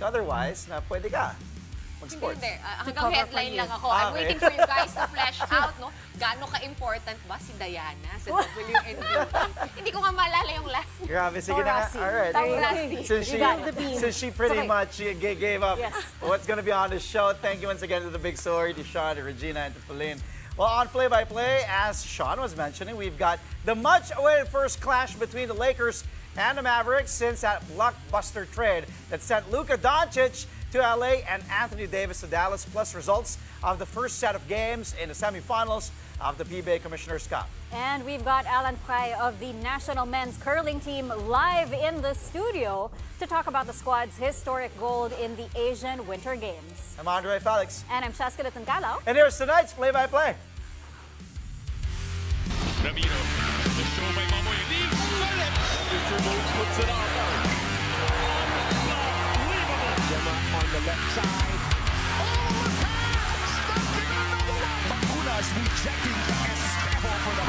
Otherwise, na pwede ka mag-sports. Hindi. Hanggang cover headline for you. lang ako. I'm Okay. waiting for you guys to flesh out, no? Gaano ka-important ba si Diana sa WNBA? Hindi ko nga maalala yung last. Grabe, sige na nga. Taurasi. All right. Taurasi. Since she pretty Okay. much gave up Yes. what's going to be on the show, thank you once again to the big story, to Sean, to Regina, and to Pauline. Well, on play-by-play, as Sean was mentioning, we've got the much-awaited first clash between the Lakers and the Mavericks since that blockbuster trade that sent Luka Doncic to LA and Anthony Davis to Dallas, plus results of the first set of games in the semifinals of the PBA Commissioner's Cup. And we've got Alan Fry of the National Men's Curling Team live in the studio to talk about the squad's historic gold in the Asian Winter Games. I'm Andre Felix. And I'm Shaska Tuncalo. And here's tonight's play-by-play. Ramiro, the show by Mamoy leaves Philip. Dribble puts it up. Unbelievable. Gemma on the left side. Oh, the pass! Stumping another one. Bakunas rejecting Estevo for the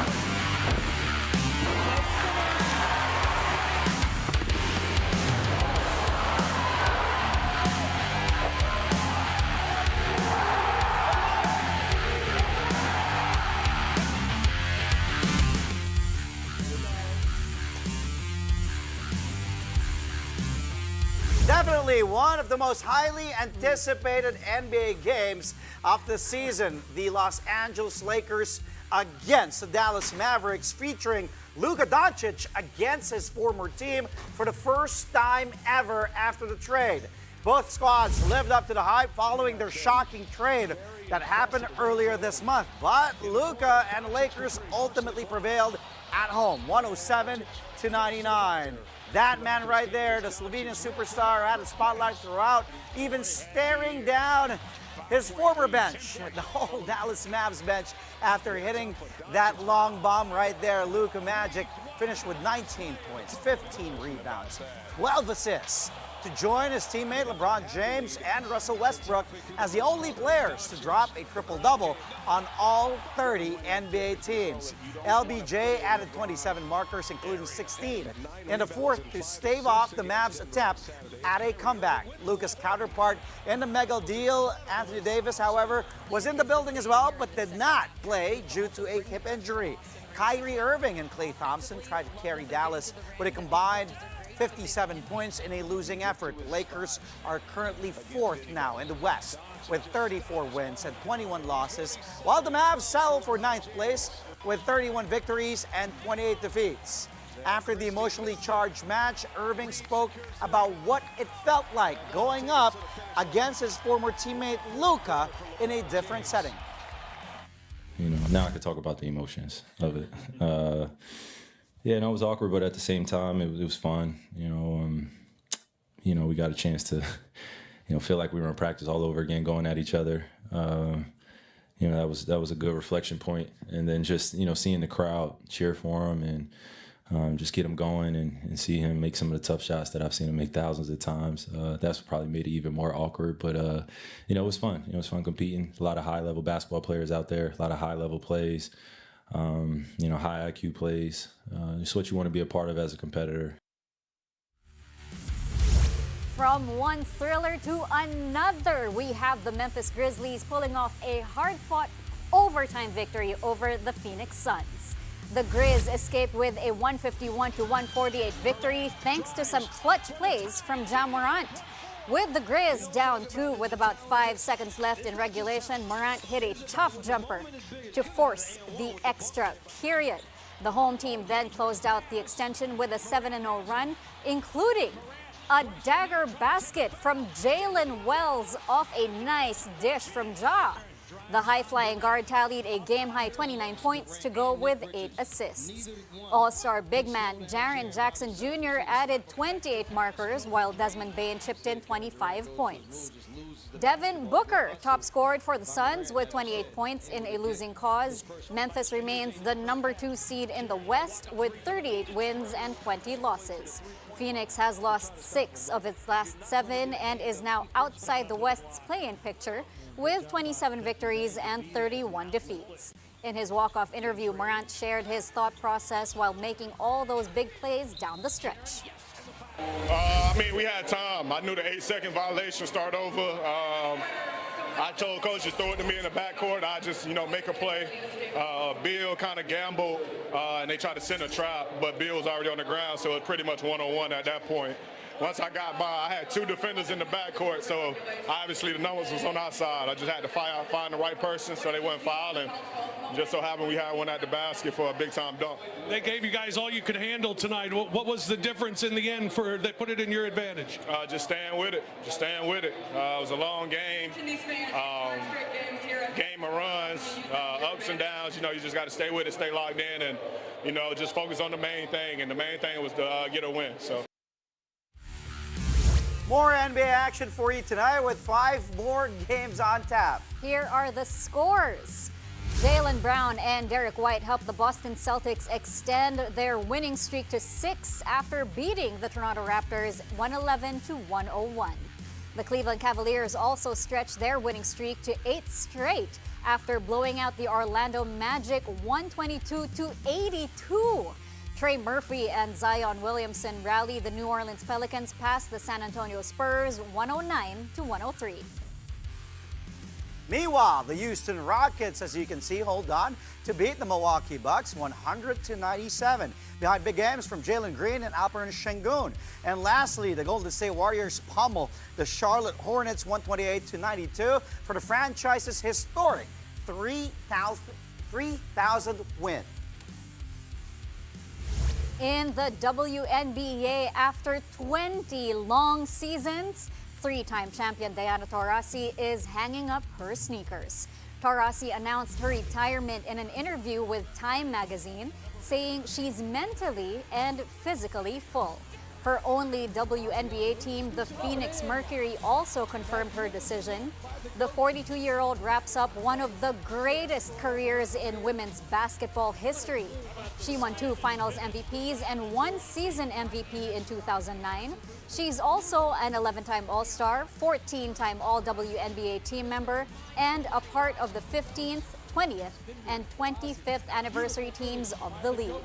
Definitely one of the most highly anticipated NBA games of the season. The Los Angeles Lakers against the Dallas Mavericks, featuring Luka Doncic against his former team for the first time ever after the trade. Both squads lived up to the hype following their shocking trade that happened earlier this month. But Luka and the Lakers ultimately prevailed at home, 107-99. That man right there, the Slovenian superstar, had a spotlight throughout, even staring down his former bench, the whole Dallas Mavs bench, after hitting that long bomb right there. Luka Magic finished with 19 points, 15 rebounds, 12 assists, to join his teammate LeBron James and Russell Westbrook as the only players to drop a triple-double on all 30 NBA teams. LBJ added 27 markers, including 16 in the fourth, to stave off the Mavs' attempt at a comeback. Luka's counterpart in the mega deal, Anthony Davis, however, was in the building as well, but did not play due to a hip injury. Kyrie Irving and Klay Thompson tried to carry Dallas with a combined 57 points in a losing effort. Lakers are currently fourth now in the West with 34 wins and 21 losses, while the Mavs settle for ninth place with 31 victories and 28 defeats. After the emotionally charged match, Irving spoke about what it felt like going up against his former teammate Luka in a different setting. You know, now I could talk about the emotions of it. Yeah, no, it was awkward, but at the same time, it was fun. You know, we got a chance to, feel like we were in practice all over again, going at each other. That was a good reflection point. And then just, seeing the crowd cheer for him and just get him going and see him make some of the tough shots that I've seen him make thousands of times. That's probably made it even more awkward. But, it was fun. It was fun competing. A lot of high-level basketball players out there, a lot of high-level plays. High IQ plays. It's what you want to be a part of as a competitor. From one thriller to another, we have the Memphis Grizzlies pulling off a hard-fought overtime victory over the Phoenix Suns. The Grizz escaped with a 151-148 victory thanks to some clutch plays from Ja Morant. With the Grizz down 2 with about 5 seconds left in regulation, Morant hit a tough jumper to force the extra period. The home team then closed out the extension with a 7-0 run, including a dagger basket from Jalen Wells off a nice dish from Ja. The high-flying guard tallied a game-high 29 points to go with 8 assists. All-star big man Jaren Jackson Jr. added 28 markers, while Desmond Bain chipped in 25 points. Devin Booker top scored for the Suns with 28 points in a losing cause. Memphis remains the number 2 seed in the West with 38 wins and 20 losses. Phoenix has lost 6 of its last 7 and is now outside the West's play-in picture with 27 victories and 31 defeats. In his walk-off interview, Morant shared his thought process while making all those big plays down the stretch. I mean, we had time. I knew the 8-second violation start over. I told coach to throw it to me in the backcourt. I just, make a play. Bill kind of gambled, and they tried to send a trap, but Bill was already on the ground, so it was pretty much one-on-one at that point. Once I got by, I had two defenders in the backcourt, so obviously the numbers was on our side. I just had to find the right person so they wouldn't foul, and just so happened we had one at the basket for a big-time dunk. They gave you guys all you could handle tonight. What was the difference in the end that put it in your advantage? Just staying with it. It was a long game. Game of runs, ups and downs. You just got to stay with it, stay locked in, and, just focus on the main thing. And the main thing was to get a win. So. More NBA action for you tonight with 5 more games on tap. Here are the scores. Jaylen Brown and Derek White helped the Boston Celtics extend their winning streak to 6 after beating the Toronto Raptors 111-101. The Cleveland Cavaliers also stretched their winning streak to 8 straight after blowing out the Orlando Magic 122-82. Trey Murphy and Zion Williamson rallied the New Orleans Pelicans past the San Antonio Spurs 109-103. Meanwhile, the Houston Rockets, as you can see, hold on to beat the Milwaukee Bucks 100-97. Behind big games from Jalen Green and Alperen Şengün. And lastly, the Golden State Warriors pummel the Charlotte Hornets 128-92 for the franchise's historic 3,000th win. In the WNBA, after 20 long seasons, 3-time champion Diana Taurasi is hanging up her sneakers. Taurasi announced her retirement in an interview with Time magazine, saying she's mentally and physically full. Her only WNBA team, the Phoenix Mercury, also confirmed her decision. The 42-year-old wraps up one of the greatest careers in women's basketball history. She won 2 Finals MVPs and 1 season MVP in 2009. She's also an 11-time All-Star, 14-time All-WNBA team member, and a part of the 15th, 20th, and 25th anniversary teams of the league.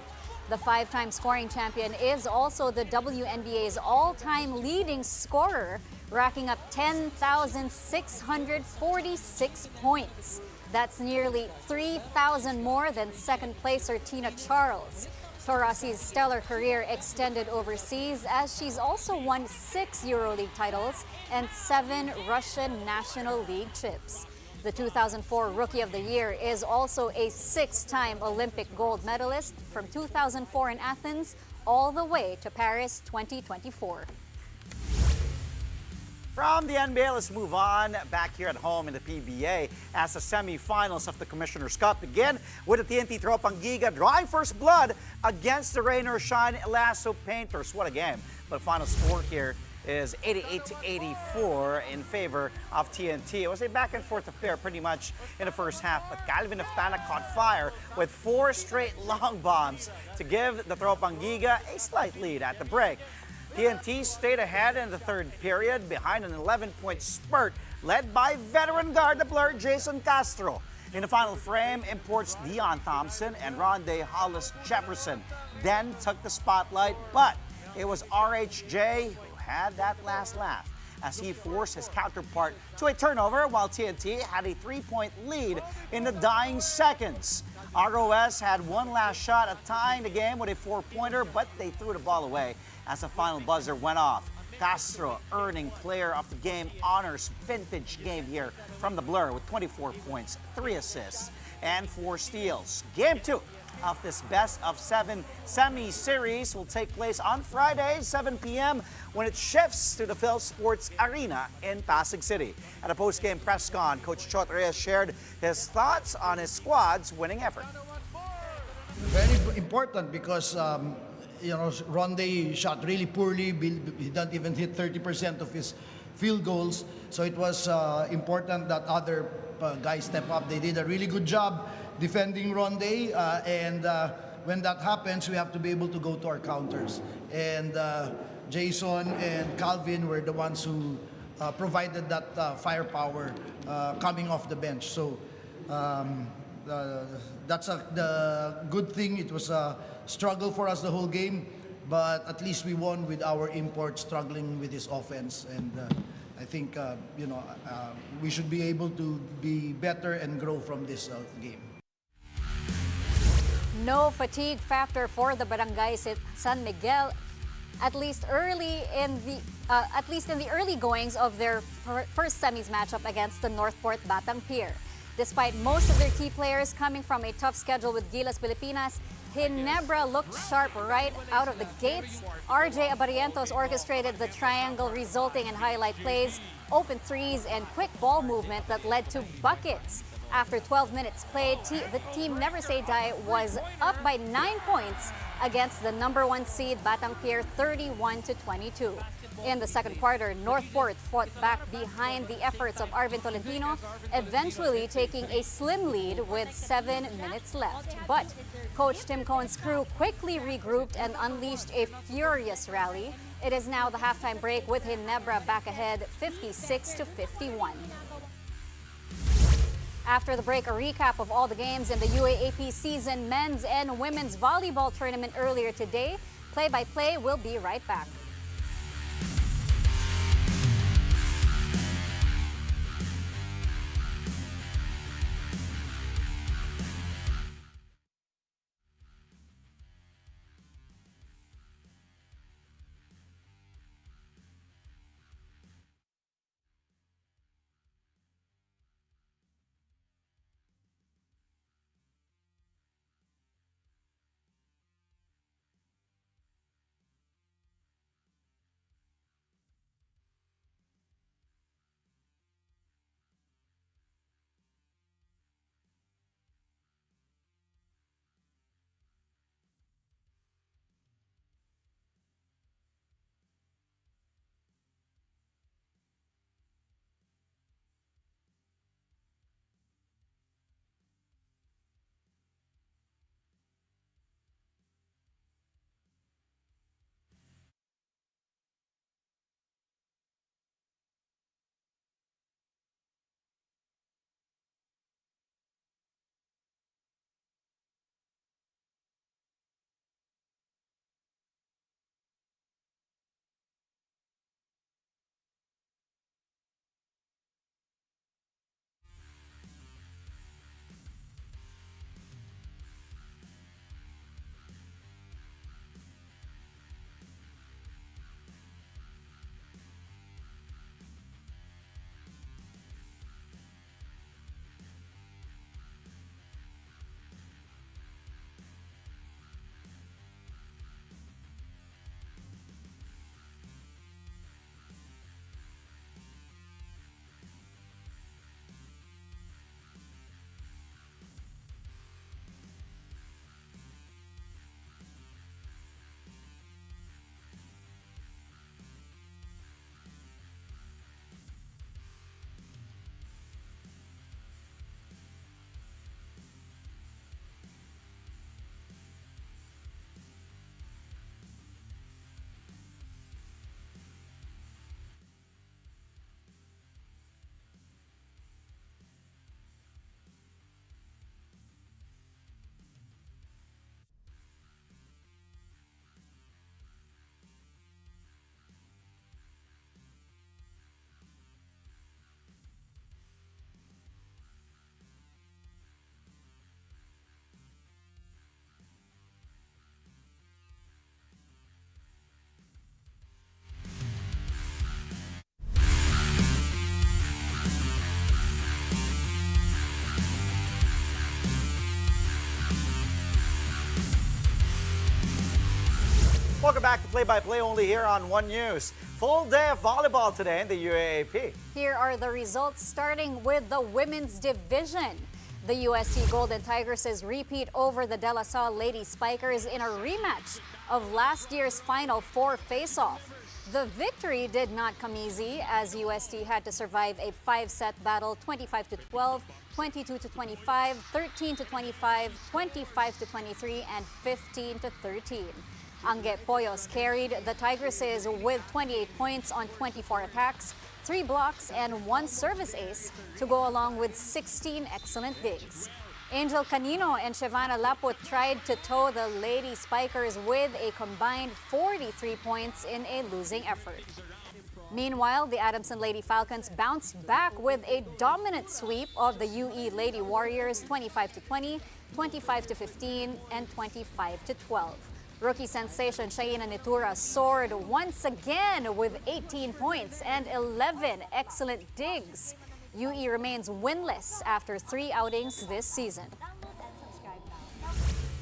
The 5-time scoring champion is also the WNBA's all-time leading scorer, racking up 10,646 points. That's nearly 3,000 more than second placer Tina Charles. Taurasi's stellar career extended overseas as she's also won 6 EuroLeague titles and 7 Russian National League chips. The 2004 Rookie of the Year is also a 6-time Olympic gold medalist from 2004 in Athens all the way to Paris 2024. From the NBA, let's move on back here at home in the PBA as the semifinals of the Commissioner's Cup begin with the TNT Tropang Giga drawing first blood against the rain or shine Lasso Painters. What a game. But final score here is 88-84 in favor of TNT. It was a back and forth affair pretty much in the first half, but Calvin Aftana caught fire with 4 straight long bombs to give the Tropang Giga a slight lead at the break. TNT stayed ahead in the third period behind an 11-point spurt led by veteran guard the Blur Jason Castro. In the final frame, imports Dion Thompson and Rondae Hollis Jefferson then took the spotlight, but it was RHJ who had that last laugh as he forced his counterpart to a turnover while TNT had a 3-point lead in the dying seconds. ROS had one last shot at tying the game with a 4-pointer, but they threw the ball away as the final buzzer went off. Castro earning player of the game honors, vintage game here from the Blur with 24 points, 3 assists, and 4 steals. Game 2 of this best-of-7 semi-series will take place on Friday, 7 p.m. when it shifts to the Phil Sports Arena in Pasig City. At a post-game press con, Coach Chot Reyes shared his thoughts on his squad's winning effort. Very important because Rondae shot really poorly. He didn't even hit 30% of his field goals. So it was important that other guys step up. They did a really good job defending Rondae, and when that happens, we have to be able to go to our counters. And Jason and Calvin were the ones who provided that firepower coming off the bench. So that's the good thing. It was a struggle for us the whole game, but at least we won with our import struggling with this offense, and I think we should be able to be better and grow from this game. No fatigue factor for the Barangays at San Miguel, at least in the early goings of their first semis matchup against the Northport Batang Pier. Despite most of their key players coming from a tough schedule with Gilas Pilipinas, Ginebra looked sharp right out of the gates. RJ Abarientos orchestrated the triangle, resulting in highlight plays, open threes, and quick ball movement that led to buckets. After 12 minutes played, the team Never Say Die was up by 9 points against the number 1 seed Batang Pier 31-22. In the second quarter, Northport fought back behind the efforts of Arvin Tolentino, eventually taking a slim lead with 7 minutes left. But Coach Tim Cohen's crew quickly regrouped and unleashed a furious rally. It is now the halftime break with Ginebra back ahead 56-51. After the break, a recap of all the games in the UAAP season men's and women's volleyball tournament earlier today. Play-by-play will be right back. Welcome back to Play-by-Play only here on One News. Full day of volleyball today in the UAAP. Here are the results, starting with the women's division. The UST Golden Tigresses repeat over the De La Salle Lady Spikers in a rematch of last year's Final Four face-off. The victory did not come easy, as UST had to survive a 5-set battle, 25-12, 22-25, 13-25, 25-23, and 15-13. Angge Poyos carried the Tigresses with 28 points on 24 attacks, 3 blocks, and 1 service ace to go along with 16 excellent digs. Angel Canino and Shivana Laput tried to tow the Lady Spikers with a combined 43 points in a losing effort. Meanwhile, the Adamson Lady Falcons bounced back with a dominant sweep of the UE Lady Warriors 25-20, 25-15, and 25-12. Rookie sensation Shaina Nitura soared once again with 18 points and 11 excellent digs. UE remains winless after 3 outings this season.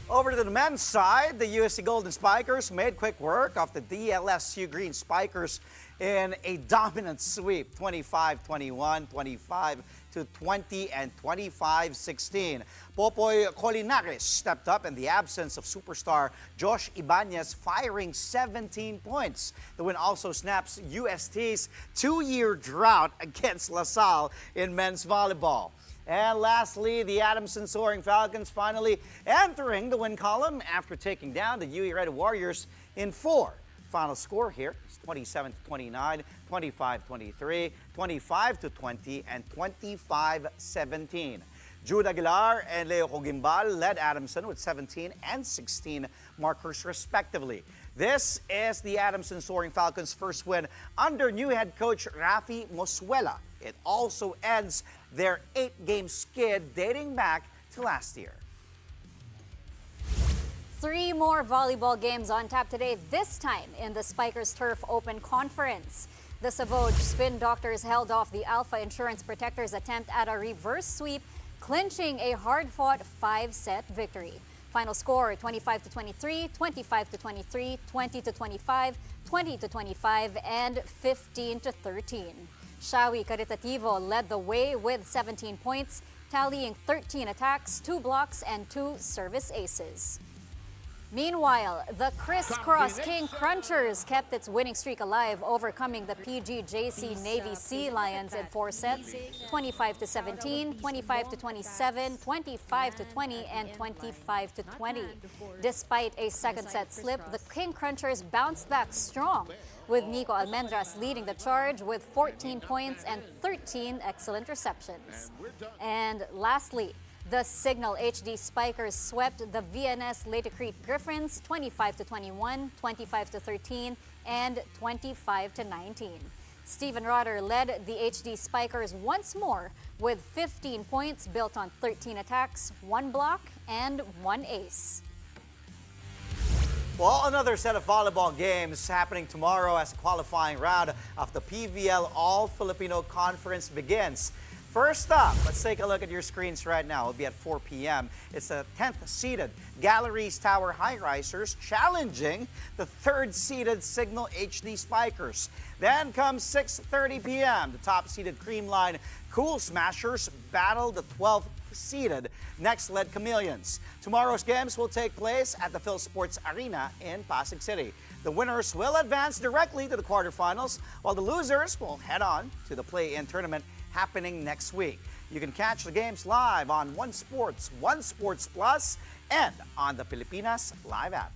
Over to the men's side, the USC Golden Spikers made quick work of the DLSU Green Spikers in a dominant sweep, 25-21, 25-20, and 25-16. Popoy Colinares stepped up in the absence of superstar Josh Ibanez, firing 17 points. The win also snaps UST's 2-year drought against LaSalle in men's volleyball. And lastly, the Adamson Soaring Falcons finally entering the win column after taking down the UE Red Warriors in 4. Final score here is 27-29, 25-23, 25-20, and 25-17. Jude Aguilar and Leo Cogimbal led Adamson with 17 and 16 markers respectively. This is the Adamson Soaring Falcons' first win under new head coach Rafi Mosuela. It also ends their 8-game skid dating back to last year. 3 more volleyball games on tap today, this time in the Spikers Turf Open Conference. The Savoj Spin Doctors held off the Alpha Insurance Protectors' attempt at a reverse sweep, clinching a hard-fought 5-set victory. Final score 25-23, 25-23, 20-25, 20-25, and 15-13. Shawi Caritativo led the way with 17 points, tallying 13 attacks, 2 blocks, and 2 service aces. Meanwhile, the crisscross King Crunchers kept its winning streak alive, overcoming the PGJC Navy Sea Lions in 4 sets, 25-17, 25-27, 25-20, and 25-20. Despite a second set slip, the King Crunchers bounced back strong, with Nico Almendras leading the charge with 14 points and 13 excellent receptions. And lastly, the Signal HD Spikers swept the VNS Leyte Crete Griffins 25-21, 25-13, and 25-19. Stephen Rotter led the HD Spikers once more with 15 points built on 13 attacks, 1 block, and 1 ace. Well, another set of volleyball games happening tomorrow as the qualifying round of the PVL All-Filipino Conference begins. First up, let's take a look at your screens right now. It'll be at 4 p.m. It's the 10th seeded Galleries Tower High Risers challenging the 3rd seeded Signal HD Spikers. Then comes 6:30 p.m. The top seeded Creamline Cool Smashers battle the 12th seeded Next Led Chameleons. Tomorrow's games will take place at the Phil Sports Arena in Pasig City. The winners will advance directly to the quarterfinals, while the losers will head on to the play-in tournament happening next week. You can catch the games live on One Sports, One Sports Plus, and on the Pilipinas Live app.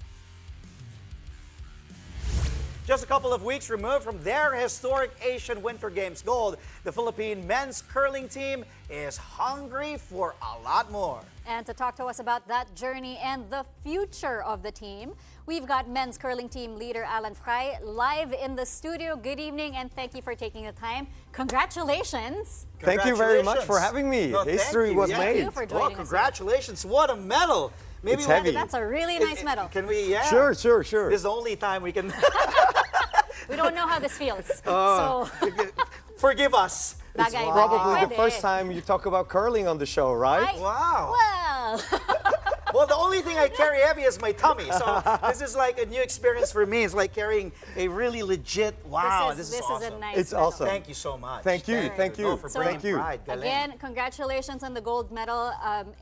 Just a couple of weeks removed from their historic Asian Winter Games gold, the Philippine men's curling team is hungry for a lot more. And to talk to us about that journey and the future of the team, we've got men's curling team leader Alan Fry live in the studio. Good evening and thank you for taking the time. Congratulations. Thank you very much for having me. No, History was Thank made. you for joining us. Congratulations. What a medal. Maybe It's we'll- heavy. That's a really nice medal. Can we, yeah. Sure. This is the only time we can We don't know how this feels. So, forgive us. It's Bagay, probably bagay. the first time you talk about curling on the show, right? Ay, Wow. well, Well, the only thing I carry heavy is my tummy. So this is like a new experience for me. It's like carrying a really legit, wow, this is awesome. a nice It's medal. awesome. Thank you so much. Thank you. Thank you. No, for bringing Thank you. pride. Galing. Again, congratulations on the gold medal.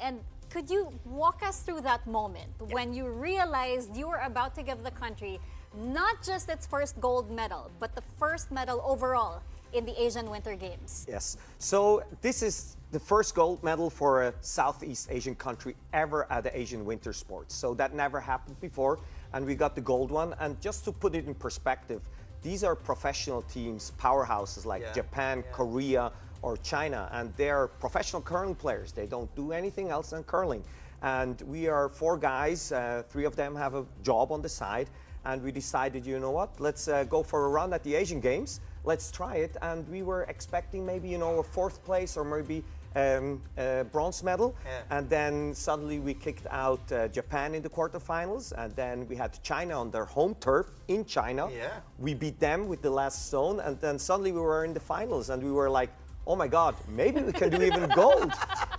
And could you walk us through that moment when you realized you were about to give the country not just its first gold medal, but the first medal overall in the Asian Winter Games? Yes. So this is the first gold medal for a Southeast Asian country ever at the Asian Winter Sports. So that never happened before, and we got the gold one. And just to put it in perspective, these are professional teams, powerhouses like Yeah. Japan, Korea, or China, and they're professional curling players. They don't do anything else than curling. And we are 4 guys, 3 of them have a job on the side, and we decided, you know what, let's go for a run at the Asian Games. Let's try it. And we were expecting maybe, you know, a 4th place or maybe a bronze medal. Yeah. And then suddenly we kicked out Japan in the quarterfinals, and then we had China on their home turf in China. Yeah. We beat them with the last stone, and then suddenly we were in the finals, and we were like, oh my God, maybe we can do even gold.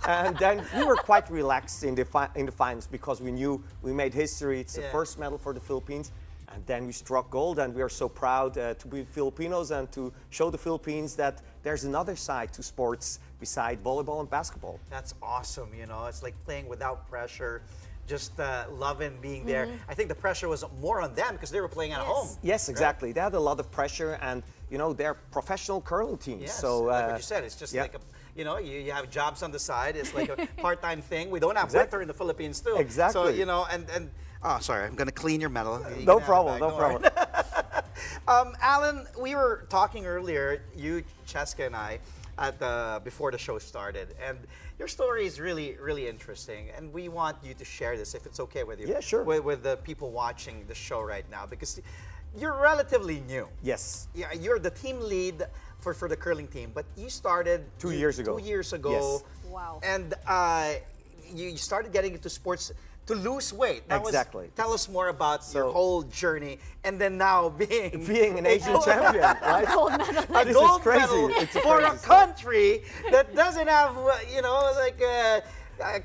And then we were quite relaxed in the finals because we knew we made history. It's the Yeah. first medal for the Philippines. And then we struck gold, and we are so proud to be Filipinos and to show the Philippines that there's another side to sports beside volleyball and basketball. That's awesome, you know. It's like playing without pressure, just loving being there. Mm-hmm. I think the pressure was more on them because they were playing at home. Yes, exactly. They had a lot of pressure, and you know they're professional curling teams. Yes, So like what you said, it's just yeah. like you have jobs on the side. It's like a part-time thing. We don't have Exactly. winter in the Philippines too. Exactly. So you know, and oh, sorry, I'm gonna clean your medal. You No can have it problem, back, no don't worry. problem. Alan, we were talking earlier, you, Cheska, and I, before the show started, and your story is really, really interesting, and we want you to share this if it's okay with you. Yeah, sure. With the people watching the show right now, because you're relatively new. Yes. Yeah, you're the team lead for the curling team, but you started 2 years ago. 2 years ago. Yes. Wow. And you started getting into sports to lose weight. Exactly. Tell us more about your So- whole journey, and then now being Being an Asian champion, right? Gold medal. a This is gold crazy. medal It's a for a crazy story. country that doesn't have, you know, like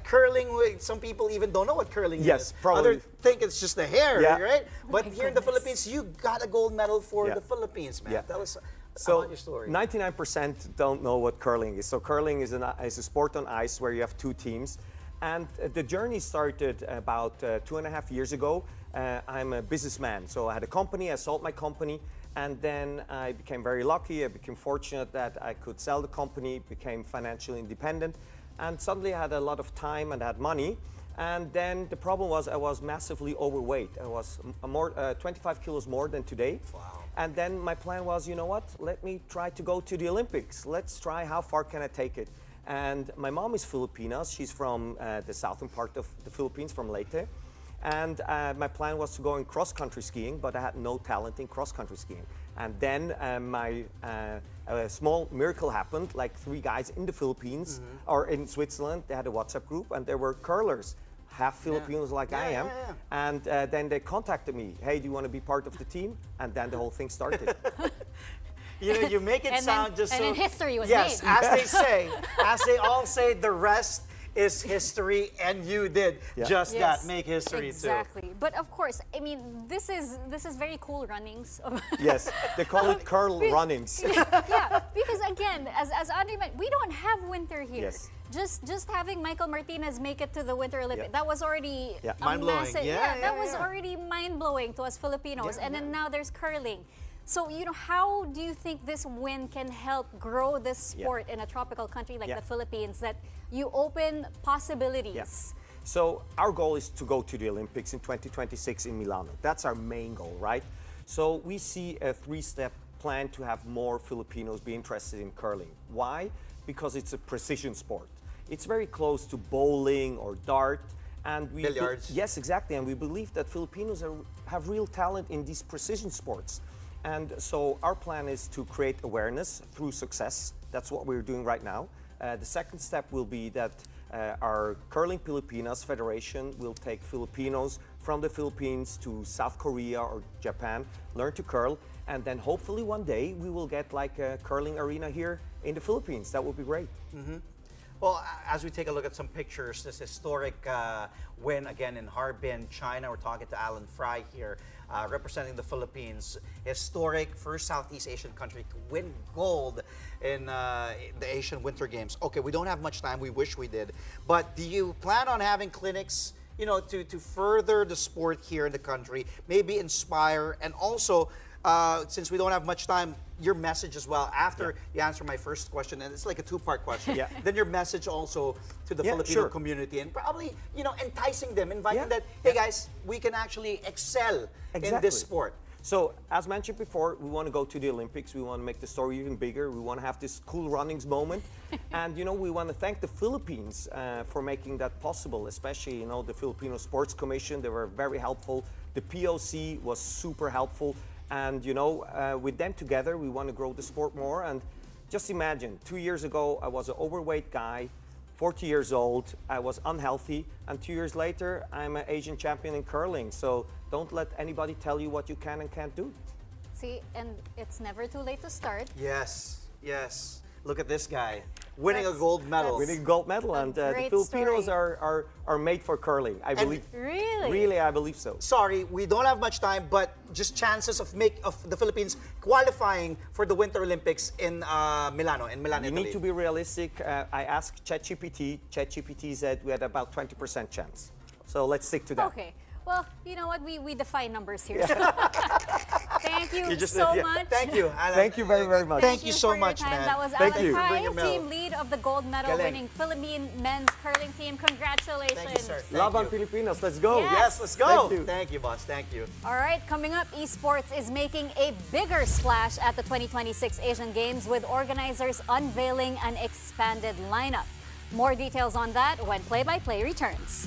curling. Some people even don't know what curling Yes, is. probably. Others think it's just the hair, Yeah. right? But my here in the goodness. Philippines, you got a gold medal for Yeah. the Philippines, man. Yeah. Tell us So about your story. 99% don't know what curling is. So curling is a sport on ice where you have 2 teams. And the journey started about 2.5 years ago. I'm a businessman, so I had a company, I sold my company, and then I became very lucky. I became fortunate that I could sell the company, became financially independent, and suddenly I had a lot of time and I had money. And then the problem was I was massively overweight. I was 25 kilos more than today. Wow. And then my plan was, you know what, let me try to go to the Olympics. Let's try how far can I take it. And my mom is Filipina. She's from the southern part of the Philippines, from Leyte. And my plan was to go in cross-country skiing, but I had no talent in cross-country skiing. And then a small miracle happened, like 3 guys in the Philippines or in Switzerland, they had a WhatsApp group, and they were curlers, half Filipinos like I am. Yeah. And then they contacted me, hey, do you want to be part of the team? And then the whole thing started. You know, you make it And sound then- just and so. then history was yes, made. as they say, as they all say, the rest is history, and you did Yeah. just Yes, that, make history exactly. But of course, I mean, this is very cool runnings. Yes, they call it curl runnings. Yeah, because again, as Andre mentioned, we don't have winter here. Yes. Just having Michael Martinez make it to the Winter Olympics, Yeah. that was already Yeah. a Mind-blowing. massive. Yeah, that yeah, was yeah. already mind blowing to us Filipinos. Yeah, and then yeah. now there's curling. So you know, how do you think this win can help grow this Yeah. sport in a tropical country like Yeah. the Philippines? That you open possibilities. Yeah. So our goal is to go to the Olympics in 2026 in Milano. That's our main goal, right? So we see a 3-step plan to have more Filipinos be interested in curling. Why? Because it's a precision sport. It's very close to bowling or dart. And we Billiards. yes, exactly. And we believe that Filipinos have real talent in these precision sports. And so our plan is to create awareness through success. That's what we're doing right now. The second step will be that our Curling Pilipinas Federation will take Filipinos from the Philippines to South Korea or Japan, learn to curl, and then hopefully one day we will get like a curling arena here in the Philippines. That would be great. Well, as we take a look at some pictures, this historic win again in Harbin, China. We're talking to Alan Fry here, representing the Philippines. Historic first Southeast Asian country to win gold in the Asian Winter Games. Okay, we don't have much time. We wish we did. But do you plan on having clinics, you know, to further the sport here in the country, maybe inspire, and also, since we don't have much time, your message as well after you answer my first question, and it's like a two-part question. Yeah. Then your message also to the Yeah, Filipino sure. community, and probably, you know, enticing them, inviting Yeah. that, hey Yeah. guys, we can actually excel in Exactly. this sport. So, as mentioned before, we want to go to the Olympics. We want to make the story even bigger. We want to have this cool runnings moment. And, you know, we want to thank the Philippines for making that possible, especially, you know, the Filipino Sports Commission. They were very helpful. The POC was super helpful. And, you know, with them together, we want to grow the sport more. And just imagine, 2 years ago, I was an overweight guy, 40 years old, I was unhealthy, and 2 years later, I'm an Asian champion in curling. So don't let anybody tell you what you can and can't do. See, and it's never too late to start. Yes, yes. Look at this guy winning a That's- gold medal. that's- Winning gold medal, and the great Filipinos story. are made for curling, I believe. Really? Really, I believe so. Sorry, we don't have much time, but just chances of the Philippines qualifying for the Winter Olympics in Milan, You Italy. need to be realistic. I asked ChatGPT. ChatGPT said we had about 20% chance. So let's stick to that. Okay. Well, you know what? We defy numbers here. So thank you, just so said, yeah. much. Thank you, Alan. Thank you very, very much. Thank you so for your much, time. man. That was Thank Alan you. Kai, Bring your medal. team lead of the gold medal Galing. winning Philippine men's curling team. Congratulations. Thank you, sir. Laban Thank you. Filipinos, let's go. Yes. Yes, let's go. Thank you. Thank you, boss. Thank you. All right, coming up, esports is making a bigger splash at the 2026 Asian Games with organizers unveiling an expanded lineup. More details on that when Play by Play returns.